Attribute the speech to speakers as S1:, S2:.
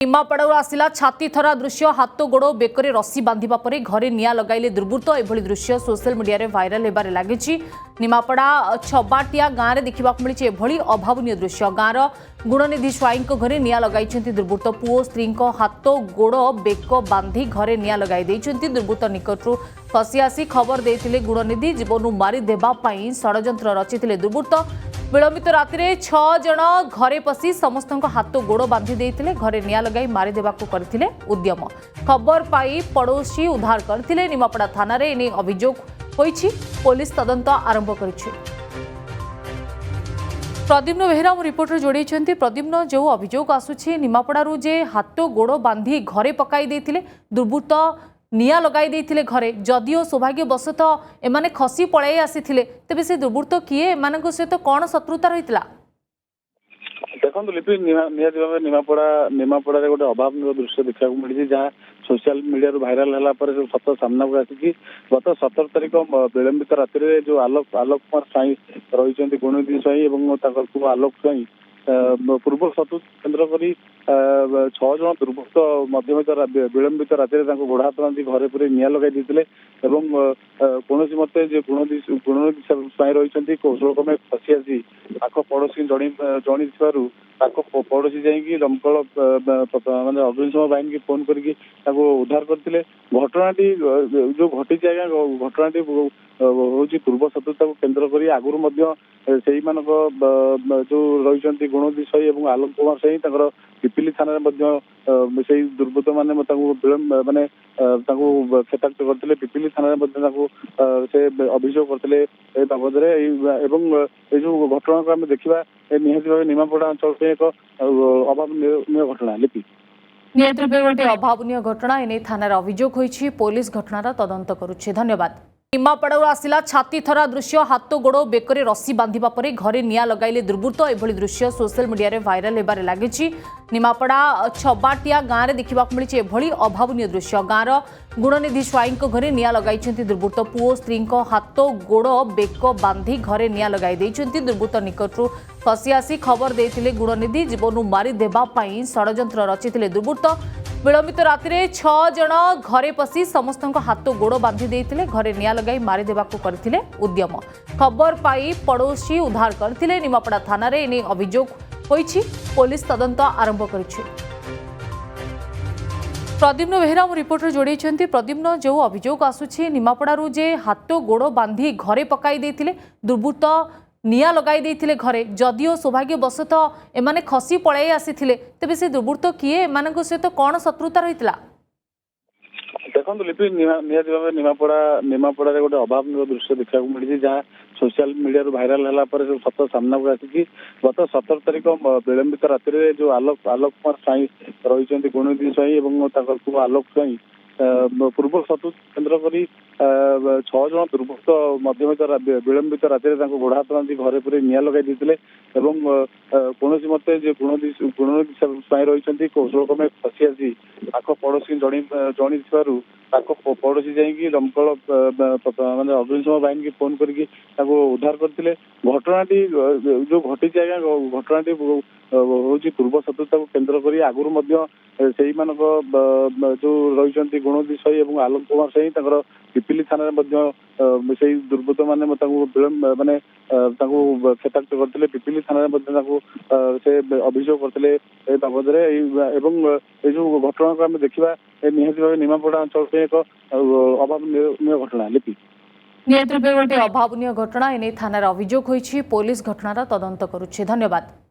S1: निमापड़ारू आसिला छाती थरा दृश्य हाथ गोड़ बेकरे रस्सी बांधिबा परे घरे निया लगाइले दुर्बृत्त एभली दृश्य सोशल मीडिया रे भाइराल हेबारे लागिछि। निमापड़ा छबाटिया गाँव में देखा मिली एभली अभावनीय दृश्य गाँवर गुणनिधि स्वाईं घरे निया लगाई दुर्बृत्त पुओ स्त्री हाथ गोड़ बेक बांधि घरे निया लगाई दुर्बृत्त निकटू खसी आसी खबर देते गुणनिधि जीवन मारिदेवाई षड्यंत्र रचिते दुर्बृत्त। विलंबित राति 6 जन घरे पशि समस्त हाथ गोड़ बांधि देते घरे निया लगाई मारिदेवा करते उद्यम। खबर पाई पड़ोशी उद्धार करते निमापड़ा थाना एने अभियोग होईछि। पुलिस तदंत आरंभ करिछि। प्रद्युम्न बेहेरा रिपोर्टर जोड़ी प्रद्युम्न जो अभियोग आसुछि निमापड़ारू जे हाथ गोड़ बांधि घरे पकाई देते दुर्बृत्त निया लगाई देते घरे जदिओ सौभाग्यवशत एमाने खसी पलाई आसी तेबे से दुर्बृत्त किए एमानक सहित कौन शत्रुता रही?
S2: देखो लिपि निमापड़ा गोटे अभाव दृश्य देखा मिली जहाँ सोशल मीडिया भाइराल है सत सामना को आसी गत 17 तारिख विलंबित राति जो आलोक कुमार स्वाई रही गुणनिधि स्वाई और आलोक स्वाई पूर्व शत्रु केन्द्र कर 6 जन दुर्बृत्त विलंबित राति गोड़ हाथ बांधि घरे पूरे निया लगे देते कौन मत गुणनिधि स्वाई रही कौशल क्रमे खसी आसी पाख पड़ोशी जणी पड़ोशी जाकि दमकल मानते अग्निशम बाहिनी की फोन करके उद्धार करते। घटनाटी जो घटी घटनाटी हूँ पूर्व शत्रुता केन्द्र कर आगुरी जो रही गुणनिधि स्वाई और आलोक कुमार स्वाई पिपिली थाना से दुर्बृत्त मैंने माने क्षेत्राक्त करते पिपिली थाना से अभियोग करते बाबद जो घटना को आम देखा निहती भाव निमापड़ा अंचल एक अभावनीय घटना। लिपि
S1: गोटे अभावनीय घटना एने थाना अभियोग होईछि। पुलिस घटनार तदंत करुछि। धन्यवाद। निमापड़ारू आसिला छाती थरा दृश्य हाथ गोड़ बेकरे रस्सी बांधिबा परे घरे निया लगाइले दुर्बृत्त एभली दृश्य सोशल मीडिया रे भाइराल हेबारे लागिछि। निमापड़ा छबाटिया गाँव में देखा मिली एभली अभावनीय दृश्य गाँवर गुणनिधि स्वाईं घरे निया लगाई दुर्बृत्त पुओ स्त्री हाथ गोड़ बेक बांधि घरे निया लगाई दुर्बृत्त निकटू खसी आसी खबर देते गुणनिधि जीवन मारिदेवाई षड्यंत्र रचिते दुर्बृत्त। विलंबित राति 6 जन घरे पशि समस्त हाथ गोड़ बांधि देते घरे निया लगाई मारिदेवा करते उद्यम। खबर पाई पड़ोशी उद्धार करते निमापड़ा थाना एने अभियोग होईछि। पुलिस तदंत आरंभ करिछि। प्रद्युम्न बेहेरा रिपोर्टर जोड़ी प्रद्युम्न जो अभियोग आसुछि निमापड़ारू जे हाथ गोड़ बांधि घरे पकाई देते दुर्बृत्त निया लगाई देते घरे जदिओ सौभाग्यवशत एमाने खसी पलाई आसी तेबे से दुर्बृत्त किए एमानक सहित कौन शत्रुता रही?
S2: देखो लिपि निहती निमापड़ा गोटे अभाव दृश्य देखा मिली जहाँ सोशल मीडिया भाइराल है सत सामना को आसी गत 17 तारिख विलंबित राति जो आलोक कुमार स्वाई रही गुणनिधि स्वाई और आलोक स्वाई पूर्व शत्रु केन्द्र कर 6 जन दुर्बृत्त विलंबित राति गोड़ हाथ बांधि घरे पूरे निया लगे देते कौन मत गुणनिधि स्वाई रही कौशल क्रमे खसी आसी पाख पड़ोशी जणी पड़ोशी जाकि दमकल मानते अग्निशम बाहिनी की फोन करके उद्धार करते। घटनाटी जो घटी घटनाटी हूँ पूर्व शत्रुता केन्द्र कर आगुरी जो रही गुणनिधि स्वाई और आलोक कुमार स्वाई पिपिली थाना से दुर्बृत्त मैंने माने क्षेत्राक्त करते पिपिली थाना से अभियोग करते बाबद जो घटना को आम देखा निहती भाव निमापड़ा अंचल एक अभावनीय घटना। लिपि
S1: गोटे अभावनीय घटना एने थाना अभियोग होईछि। पुलिस घटनार तदंत करुछि। धन्यवाद।